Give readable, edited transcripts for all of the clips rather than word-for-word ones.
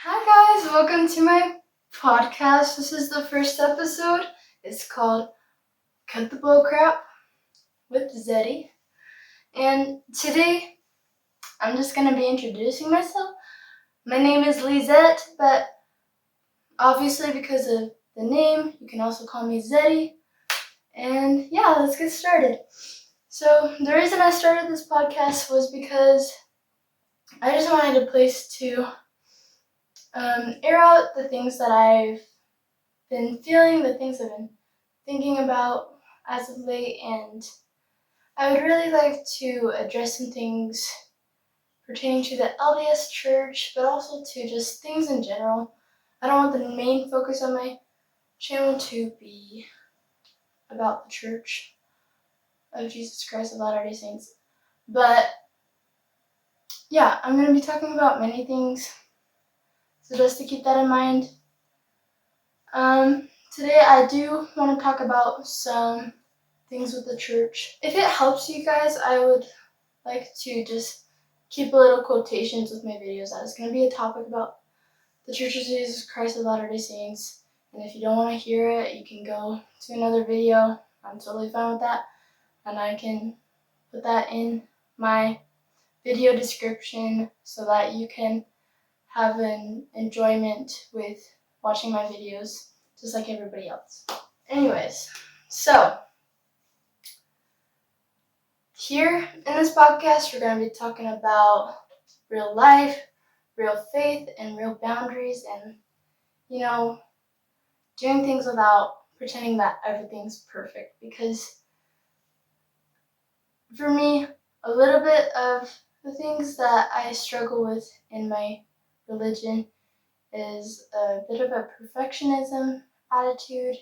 Hi guys, welcome to my podcast. This is the first episode. It's called Cut the BullCrap with Zettie. And today I'm just going to be introducing myself. My name is Lizette, but obviously because of the name, you can also call me Zettie. And yeah, let's get started. So the reason I started this podcast was because I just wanted a place to air out the things that I've been feeling, the things I've been thinking about as of late, and I would really like to address some things pertaining to the LDS Church, but also to just things in general. I don't want the main focus on my channel to be about the Church of Jesus Christ of Latter-day Saints, but yeah, I'm going to be talking about many things, so just to keep that in mind. Today I do want to talk about some things with the church. If it helps you guys, I would like to just keep a little quotations with my videos. That is going to be a topic about the Church of Jesus Christ of Latter-day Saints. And if you don't want to hear it, you can go to another video. I'm totally fine with that. And I can put that in my video description so that you can have an enjoyment with watching my videos just like everybody else. Anyways, so here in this podcast, we're going to be talking about real life, real faith, and real boundaries, and, doing things without pretending that everything's perfect. Because for me, a little bit of the things that I struggle with in my religion is a bit of a perfectionism attitude,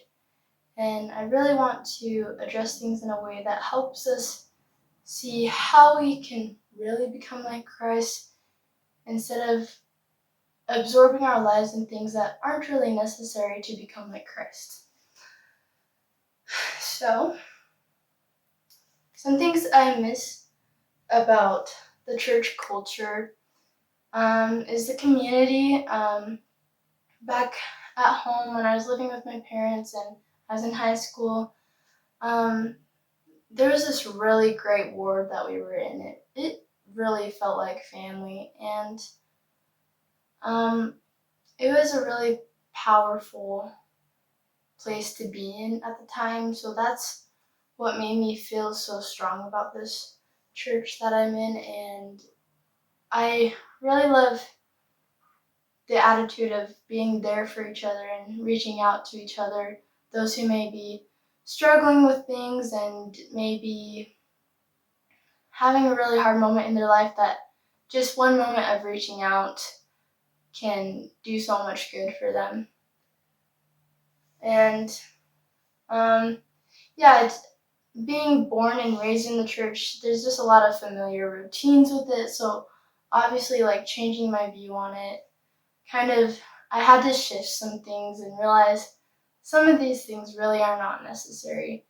and I really want to address things in a way that helps us see how we can really become like Christ instead of absorbing our lives in things that aren't really necessary to become like Christ. So, some things I miss about the church culture is the community. Back at home when I was living with my parents and I was in high school, there was this really great ward that we were in. It really felt like family, and it was a really powerful place to be in at the time. So that's what made me feel so strong about this church that I'm in, and I really love the attitude of being there for each other and reaching out to each other, those who may be struggling with things and maybe having a really hard moment in their life, that just one moment of reaching out can do so much good for them. And it's being born and raised in the church, there's just a lot of familiar routines with it. So obviously, like, changing my view on it, I had to shift some things and realize some of these things really are not necessary.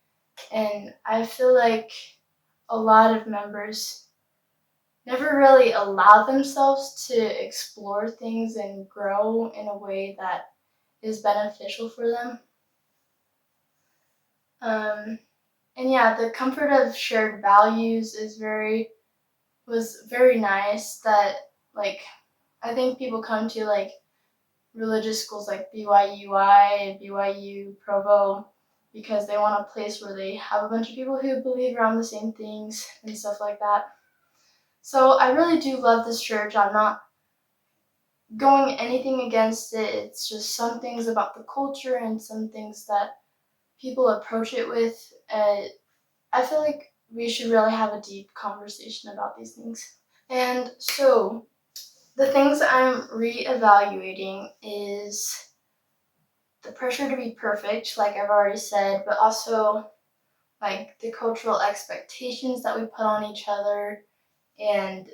And I feel like a lot of members never really allow themselves to explore things and grow in a way that is beneficial for them. The comfort of shared values was very nice. That, like, I think people come to, like, religious schools like BYUI, BYU, Provo, because they want a place where they have a bunch of people who believe around the same things and stuff like that. So I really do love this church. I'm not going anything against it. It's just some things about the culture and some things that people approach it with. I feel like we should really have a deep conversation about these things. And so the things I'm reevaluating is the pressure to be perfect, like I've already said, but also like the cultural expectations that we put on each other. And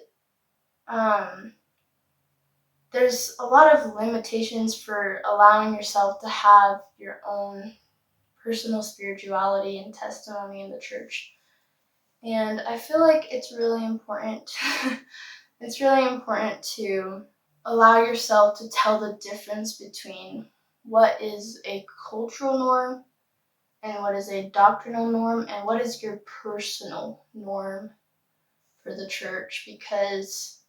there's a lot of limitations for allowing yourself to have your own personal spirituality and testimony in the church. And I feel like it's really important. It's really important to allow yourself to tell the difference between what is a cultural norm and what is a doctrinal norm and what is your personal norm for the church, because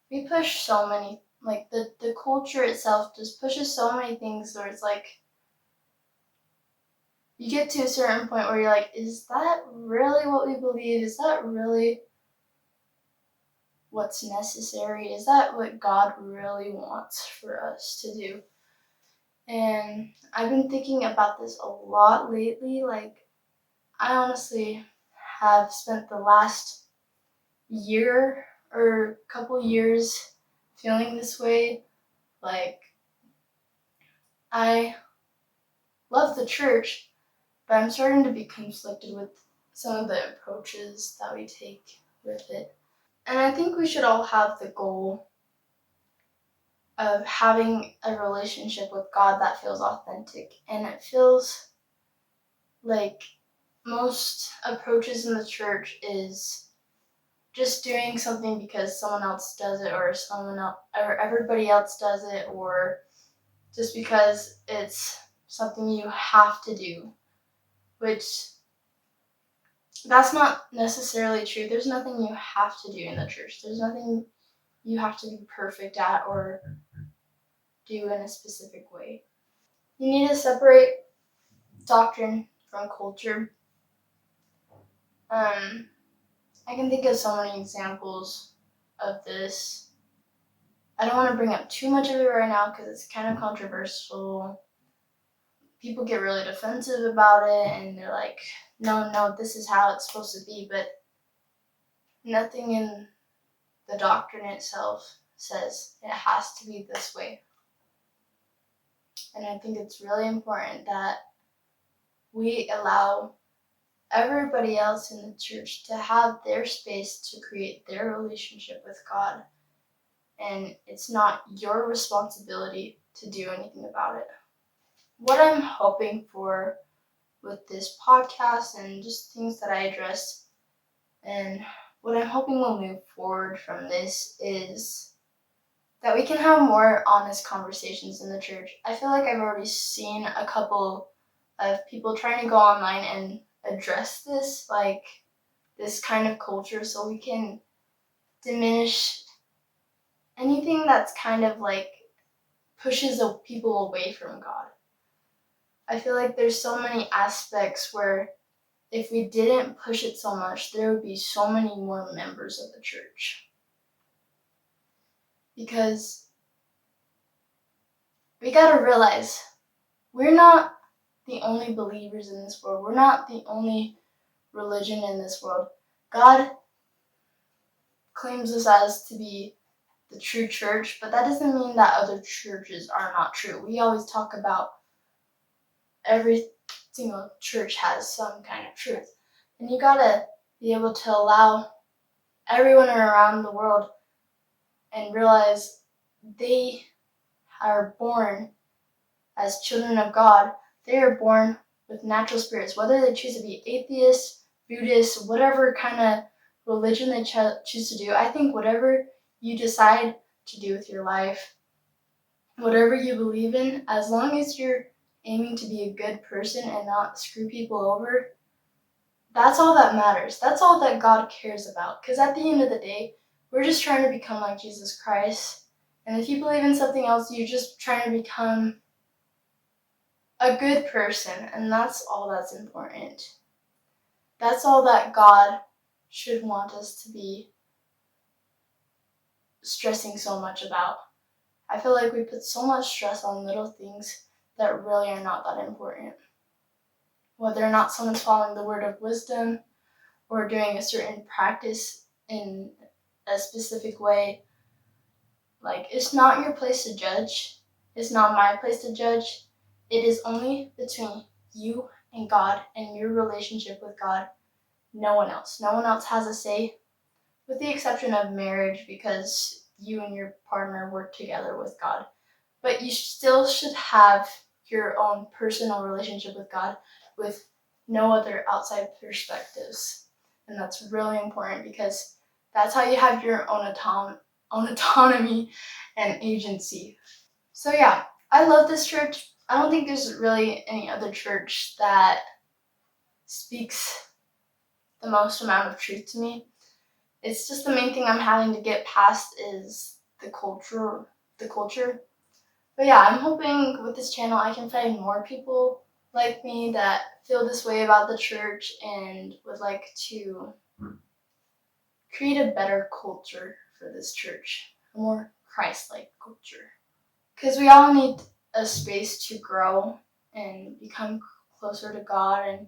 we push so many, like the culture itself just pushes so many things where it's like you get to a certain point where you're like, is that really what we believe? Is that really what's necessary? Is that what God really wants for us to do? And I've been thinking about this a lot lately. Like, I honestly have spent the last year or couple years feeling this way. Like, I love the church, but I'm starting to be conflicted with some of the approaches that we take with it. And I think we should all have the goal of having a relationship with God that feels authentic. And it feels like most approaches in the church is just doing something because someone else does it, or someone else, or everybody else does it, or just because it's something you have to do, which that's not necessarily true. There's nothing you have to do in the church. There's nothing you have to be perfect at or do in a specific way. You need to separate doctrine from culture. I can think of so many examples of this. I don't want to bring up too much of it right now because it's kind of controversial. People get really defensive about it and they're like, no, this is how it's supposed to be. But nothing in the doctrine itself says it has to be this way. And I think it's really important that we allow everybody else in the church to have their space to create their relationship with God. And it's not your responsibility to do anything about it. What I'm hoping for with this podcast and just things that I address, and what I'm hoping will move forward from this is that we can have more honest conversations in the church. I feel like I've already seen a couple of people trying to go online and address this, like this kind of culture, so we can diminish anything that's kind of like pushes people away from God. I feel like there's so many aspects where if we didn't push it so much, there would be so many more members of the church. Because we gotta realize we're not the only believers in this world. We're not the only religion in this world. God claims us as to be the true church, but that doesn't mean that other churches are not true. We always talk about every single church has some kind of truth. And you gotta be able to allow everyone around the world and realize they are born as children of God. They are born with natural spirits, whether they choose to be atheists, Buddhists, whatever kind of religion they choose to do. I think whatever you decide to do with your life, whatever you believe in, as long as you're aiming to be a good person and not screw people over, that's all that matters. That's all that God cares about. Because at the end of the day, we're just trying to become like Jesus Christ. And if you believe in something else, you're just trying to become a good person. And that's all that's important. That's all that God should want us to be stressing so much about. I feel like we put so much stress on little things that really are not that important. Whether or not someone's following the word of wisdom or doing a certain practice in a specific way, like, it's not your place to judge. It's not my place to judge. It is only between you and God and your relationship with God. No one else. No one else has a say, with the exception of marriage, because you and your partner work together with God. But you still should have your own personal relationship with God with no other outside perspectives. And that's really important because that's how you have your own own autonomy and agency. So yeah, I love this church. I don't think there's really any other church that speaks the most amount of truth to me. It's just the main thing I'm having to get past is the culture. But yeah, I'm hoping with this channel I can find more people like me that feel this way about the church and would like to create a better culture for this church, a more Christ-like culture. Because we all need a space to grow and become closer to God and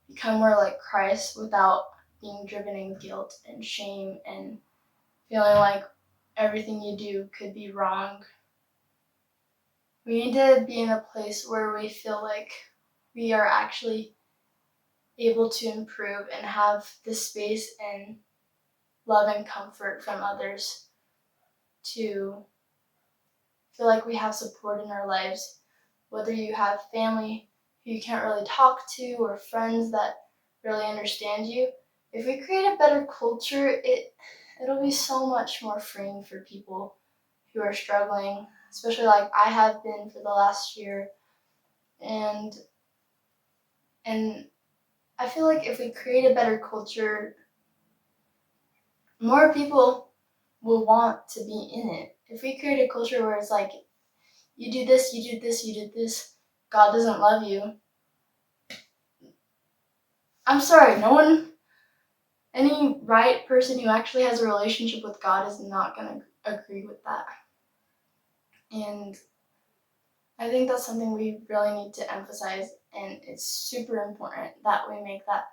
become more like Christ without being driven in guilt and shame and feeling like everything you do could be wrong. We need to be in a place where we feel like we are actually able to improve and have the space and love and comfort from others to feel like we have support in our lives, whether you have family who you can't really talk to or friends that really understand you. If we create a better culture, it'll be so much more freeing for people who are struggling, especially like I have been for the last year. And I feel like if we create a better culture, more people will want to be in it. If we create a culture where it's like, you do this, you do this, you did this, God doesn't love you. I'm sorry, any right person who actually has a relationship with God is not going to agree with that. And I think that's something we really need to emphasize, and it's super important that we make that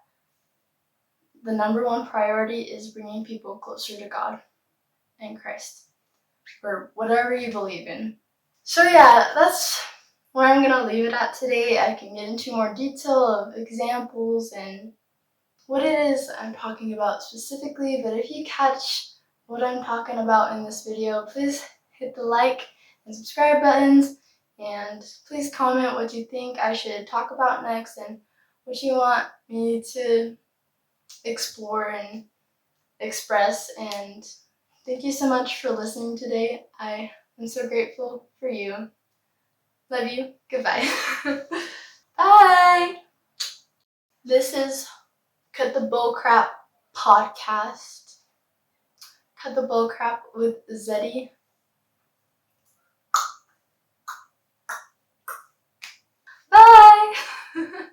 the number one priority is bringing people closer to God and Christ, or whatever you believe in. So yeah, that's where I'm gonna leave it at today. I can get into more detail of examples and what it is I'm talking about specifically, but if you catch what I'm talking about in this video, please hit the like and subscribe buttons, and please comment what you think I should talk about next and what you want me to explore and express. And thank you so much for listening today. I am so grateful for you. Love you. Goodbye. Bye. This is Cut the BullCrap podcast. Cut the BullCrap with Zettie. Bye.